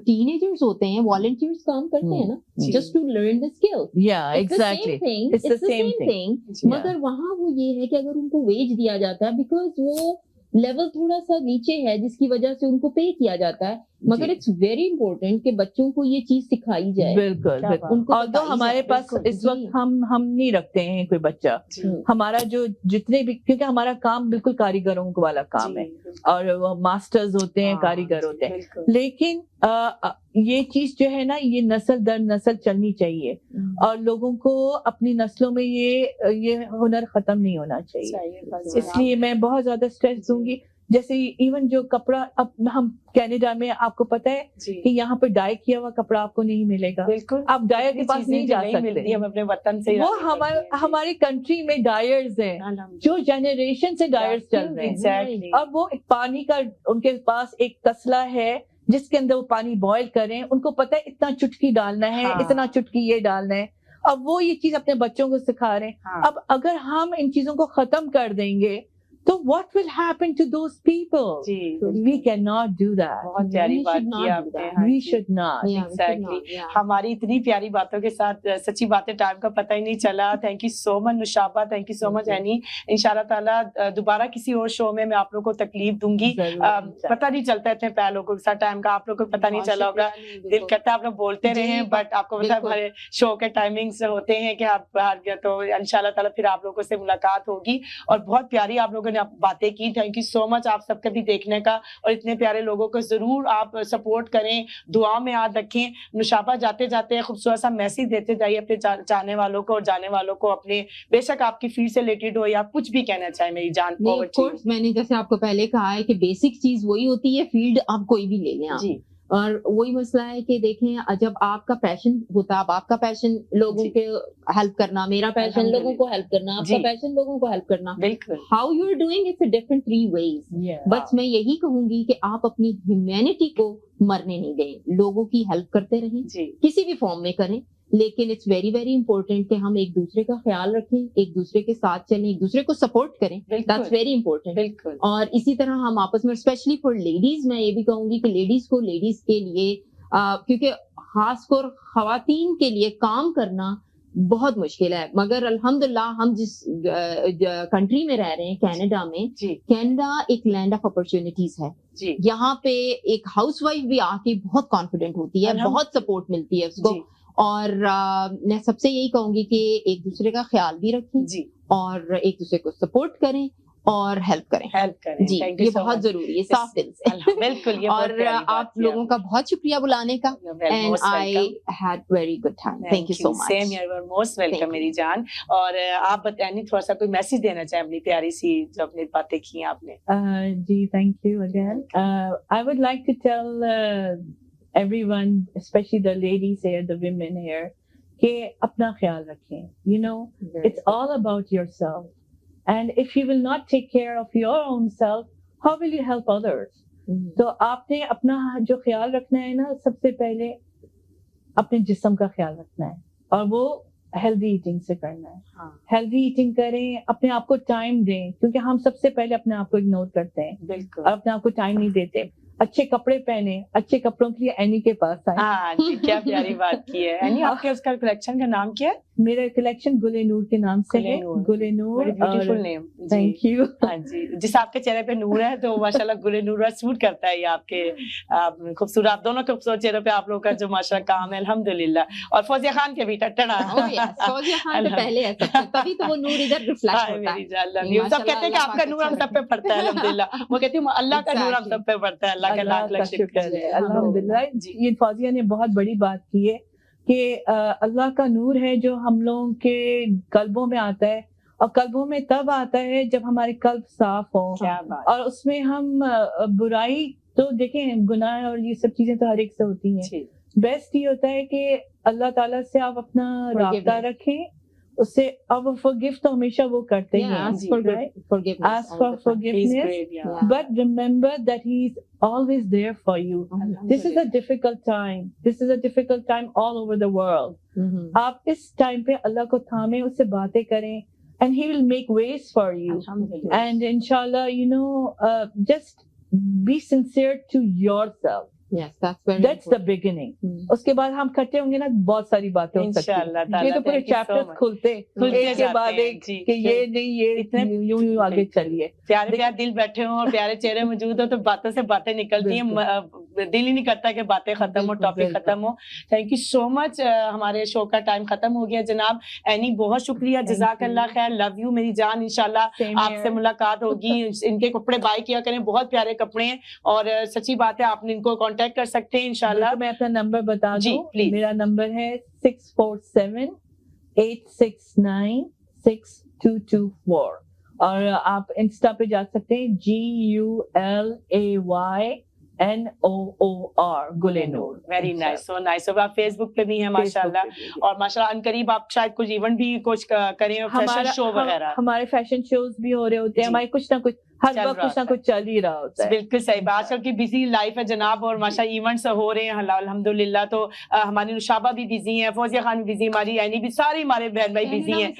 Speaker 2: ٹین ایجرز ہوتے ہیں والنٹیئرز کام کرتے ہیں نا, just to learn the skill.
Speaker 3: It's the same thing.
Speaker 2: مگر وہاں وہ یہ ہے کہ اگر ان کو ویج دیا جاتا ہے بیکاز وہ لیول تھوڑا سا نیچے ہے جس کی وجہ سے ان کو پے کیا جاتا ہے, مگر اٹس ویری امپورٹنٹ کہ بچوں کو یہ چیز سکھائی جائے.
Speaker 3: بالکل. اور تو ہمارے پاس اس وقت ہم نہیں رکھتے ہیں کوئی بچہ. ہمارا جو جتنے بھی, کیونکہ ہمارا کام بالکل کاریگروں والا کام ہے اور وہ ماسٹرز ہوتے ہیں, کاریگر ہوتے ہیں, لیکن یہ چیز جو ہے نا یہ نسل در نسل چلنی چاہیے اور لوگوں کو اپنی نسلوں میں یہ ہنر ختم نہیں ہونا چاہیے. اس لیے میں بہت زیادہ اسٹریس دوں گی. جیسے ایون جو کپڑا اب ہم کینیڈا میں, آپ کو پتا ہے کہ یہاں پہ ڈائی کیا ہوا کپڑا آپ کو نہیں ملے گا. بالکل, آپ ڈائر کے پاس نہیں جا سکتے. ہم اپنے وطن سے, وہ ہماری کنٹری میں ڈائرز ہیں جو جنریشن سے ڈائرز چل رہے ہیں. اب وہ پانی کا ان کے پاس ایک تسلا ہے جس کے اندر وہ پانی بوائل کریں, ان کو پتا ہے اتنا چٹکی ڈالنا ہے, اتنا چٹکی یہ ڈالنا ہے. اب وہ یہ چیز اپنے بچوں کو سکھا رہے ہیں. اب اگر ہم ان چیزوں کو ختم کر دیں گے تو what will happen to those people? We cannot do that.
Speaker 1: بہت پیاری بات کی آپ نے.
Speaker 3: We should not.
Speaker 1: Exactly. ہماری اتنی پیاری باتوں کے ساتھ سچی باتیں ٹائم کا پتہ ہی نہیں چلا. Thank you so much Nishaba, thank you so much Annie. انشاءاللہ تعالیٰ دوبارہ کسی اور شو میں آپ لوگوں کو تکلیف دوں گی. پتہ نہیں چلتا اتنے پیارے لوگوں کے ساتھ ٹائم کا, آپ لوگوں کو پتہ نہیں چلا ہوگا. دل کرتا ہے آپ لوگ بولتے رہیں, بٹ آپ کو پتہ ہے ہمارے شو کے ٹائمنگس ہوتے ہیں کہ آپ باہر گئے, تو انشاءاللہ تعالیٰ پھر آپ لوگوں سے ملاقات ہوگی. اور بہت پیاری آپ لوگوں نے باتیں کی. تھینک یو سو مچ آپ سب کا بھی دیکھنے کا, اور اتنے پیارے لوگوں کو ضرور آپ سپورٹ کریں, دعا میں یاد رکھیں. نشابہ جاتے جاتے خوبصورت سا میسج دیتے جائیے اپنے چاہنے والوں کو اور جانے والوں کو, اپنے بے شک آپ کی فیلڈ سے ریلیٹڈ ہو یا کچھ بھی کہنا چاہے میری جان.
Speaker 2: میں نے جیسے آپ کو پہلے کہا ہے کہ بیسک چیز وہی ہوتی ہے, فیلڈ آپ کوئی بھی لے لیں. اور وہی مسئلہ ہے کہ دیکھیں جب آپ کا پیشن ہوتا ہے, اب آپ کا پیشن لوگوں کے ہیلپ کرنا, میرا پیشن لوگوں کو ہیلپ کرنا, آپ کا پیشن لوگوں کو ہیلپ کرنا, how you are doing it's a different 3 ways. بس میں یہی کہوں گی کہ آپ اپنی ہیومینٹی کو مرنے نہیں دیں, لوگوں کی ہیلپ کرتے رہیں, کسی بھی فارم میں کریں, لیکن اٹس ویری ویری امپورٹنٹ کہ ہم ایک دوسرے کا خیال رکھیں, ایک دوسرے کے ساتھ چلیں, ایک دوسرے کو سپورٹ کریں. That's very important. اور اسی طرح ہم آپس میں اسپیشلی فار لیڈیز, میں یہ بھی کہوں گی کہ لیڈیز کو لیڈیز کے لیے, کیونکہ خاص کر خواتین کے لیے کام کرنا بہت مشکل ہے, مگر الحمدللہ ہم جس کنٹری میں رہ رہے ہیں کینیڈا میں, کینیڈا ایک لینڈ آف اپرچونیٹیز ہے. یہاں پہ ایک ہاؤس وائف بھی آ کے بہت کانفیڈنٹ ہوتی ہے, بہت سپورٹ ملتی ہے اس کو. اور میں سب سے یہی کہوں گی کہ ایک دوسرے کا خیال بھی رکھیں اور ایک دوسرے کو سپورٹ کریں اور ہیلپ کریں. جی یہ بہت ضروری ہے, صاف دل سے.
Speaker 1: بالکل.
Speaker 2: اور آپ لوگوں کا بہت شکریہ بلانے کا, and I had very good time. Thank you so much.
Speaker 1: Same you are most welcome میری جان. اور آپ بتائیں تھوڑا سا کوئی میسج دینا چاہیں اپنی پیاری سی جو اپنی باتیں کی آپ نے.
Speaker 3: جی thank you again. I would like to tell everyone, especially the ladies here, the women here, کہ اپنا خیال رکھیں. You know, it's all about yourself. And if you will not take care of your own self, how will you help others? تو آپ نے اپنا جو خیال رکھنا ہے نا, سب سے پہلے اپنے جسم کا خیال رکھنا ہے, اور وہ ہیلدی ایٹنگ سے کرنا ہے. ہیلدی ایٹنگ کریں, اپنے آپ کو ٹائم دیں, کیونکہ ہم سب سے پہلے اپنے آپ کو اگنور کرتے ہیں, اور اپنے آپ کو ٹائم نہیں دیتے. اچھے کپڑے پہنے, اچھے کپڑوں کے لیے اینی کے پاس آئے.
Speaker 1: کیا پیاری بات کی ہے اینی. آپ کے اس کا کلیکشن کا نام کیا ہے؟
Speaker 3: میرا کلیکشن گل نور کے نام سے ہے. گل نور,
Speaker 1: بیوٹیفل نیم.
Speaker 3: Thank you.
Speaker 1: ہاں جی, جس آپ کے چہرے پہ نور ہے تو ماشاءاللہ گل نور سوٹ کرتا ہے یہ آپ کے خوبصورت, آپ دونوں خوبصورت چہروں پہ آپ لوگوں کا جو ماشاءاللہ کام ہے الحمدللہ. اور فوزیہ خان کے بھی ٹٹڑا,
Speaker 2: فوزیہ خان تو پہلے ہے سب سے, تبھی تو وہ نور ادھر ریفلیکٹ ہوتا ہے.
Speaker 1: سب کہتے ہیں کہ آپ کا نور ہم سب پہ پڑتا ہے الحمدللہ. وہ کہتی ہوں اللہ کا نور ہم سب پہ پڑتا ہے. اللہ کا لاکھ لاکھ شکر ہے
Speaker 3: الحمدللہ. یہ فوزیہ نے بہت بڑی بات کی ہے کہ اللہ کا نور ہے جو ہم لوگوں کے قلبوں میں آتا ہے, اور قلبوں میں تب آتا ہے جب ہمارے قلب صاف ہوں, اور اس میں ہم برائی تو دیکھیں, گناہ اور یہ سب چیزیں تو ہر ایک سے ہوتی ہیں. بیسٹ یہ ہوتا ہے کہ اللہ تعالیٰ سے آپ اپنا رابطہ رکھیں, اس سے اب forgive تو ہمیشہ وہ کرتے ہیں.
Speaker 2: Ask for forgiveness,
Speaker 3: but remember that he is always there for you. This is a difficult time. This is a difficult time all over the world. آپ اس ٹائم پہ اللہ کو تھامیں, اس سے باتیں کریں, and he will make ways for you. And inshallah, just be sincere to yourself.
Speaker 2: Yes, that's
Speaker 3: the beginning. اس کے بعد ہم کٹے ہوں گے نا, بہت ساری باتیں ہو سکتی ہیں. یہ تو پورے چیپٹرز کھلتے ایک کے بعد ایک کہ یہ نہیں, یہ اتنے یوں آگے چلیے.
Speaker 1: پیارے پیارے دل بیٹھے ہوں اور پیارے چہرے موجود ہو تو باتوں سے باتیں نکلتی ہیں, دل ہی نہیں کرتا کہ باتیں ختم ہو, ٹاپک ختم ہو. تھینک یو سو مچ. ہمارے شو کا ٹائم ختم ہو گیا جناب. اینی بہت شکریہ, جزاک اللہ خیر, لو یو میری جان. انشاءاللہ آپ سے ملاقات ہوگی. ان کے کپڑے بائی کیا کریں, بہت پیارے کپڑے ہیں, اور سچی بات ہے آپ نے ان کو کانٹیکٹ کر سکتے ہیں انشاءاللہ.
Speaker 3: میں اپنا نمبر بتا دوں, میرا نمبر ہے 647-869-6224, اور آپ انسٹا پہ جا سکتے ہیں GULAYNOOR, Gul Noor.
Speaker 1: Very nice, so nice. آپ فیس بک پہ بھی ہیں ماشاءاللہ, اور ماشاءاللہ ان قریب آپ شاید کچھ ایونٹ بھی کچھ کریں, فیشن شو وغیرہ.
Speaker 3: ہمارے فیشن شوز بھی ہو رہے ہوتے ہیں, ہمارے کچھ نہ کچھ ہر وقت کچھ نہ کچھ چل ہی رہا ہوتا ہے.
Speaker 1: بالکل صحیح بات. آج کل کی بزی لائف ہے جناب, اور ماشاء ایونٹس ہو رہے ہیں الحمدللہ. تو ہماری نشابہ بھی بزی ہیں, فوزیہ خان بھی بزی, ہماری اینی بھی, سارے ہمارے بہن بھائی بزی ہیں,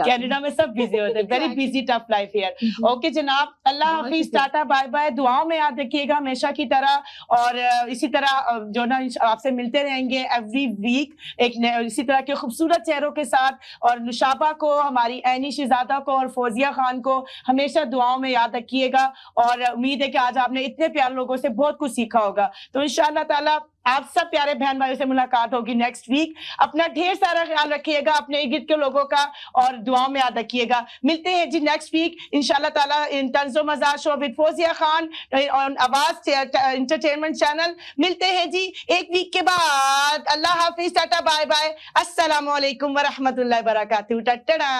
Speaker 1: کینیڈا میں سب بزی ہوتے ہیں. Very busy tough life here. Okay جناب, اللہ حافظ, ٹاٹا بائے بائے. دعاؤں میں یاد رکھیے گا ہمیشہ کی طرح, اور اسی طرح جو نا آپ سے ملتے رہیں گے ایوری ویک ایک اسی طرح کے خوبصورت چہروں کے ساتھ. اور نشابہ کو, ہماری اینی شہزادہ کو, اور فوزیہ خان کو ہمیشہ دعاؤں میں یاد رکھیے گا. اور امید ہے کہ آج آپ نے اتنے پیارے لوگوں سے بہت کچھ سیکھا ہوگا. تو انشاءاللہ تعالیٰ آپ سب پیارے بہن بھائیوں سے ملاقات ہوگی نیکسٹ ویک. اپنا ڈھیر سارا خیال رکھیے گا, اپنے ارد گرد کے لوگوں کا, اور دعاؤں میں یاد رکھیے گا. ملتے ہیں جی نیکسٹ ویک انشاءاللہ تعالیٰ ان طنز و مزاح شو ود فوزیہ خان اور آواز انٹرٹینمنٹ چینل. ملتے ہیں جی ایک ویک کے بعد. اللہ حافظ, ٹاٹا بائے بائے, السلام علیکم ورحمۃ اللہ وبرکاتہ. ٹٹڑا.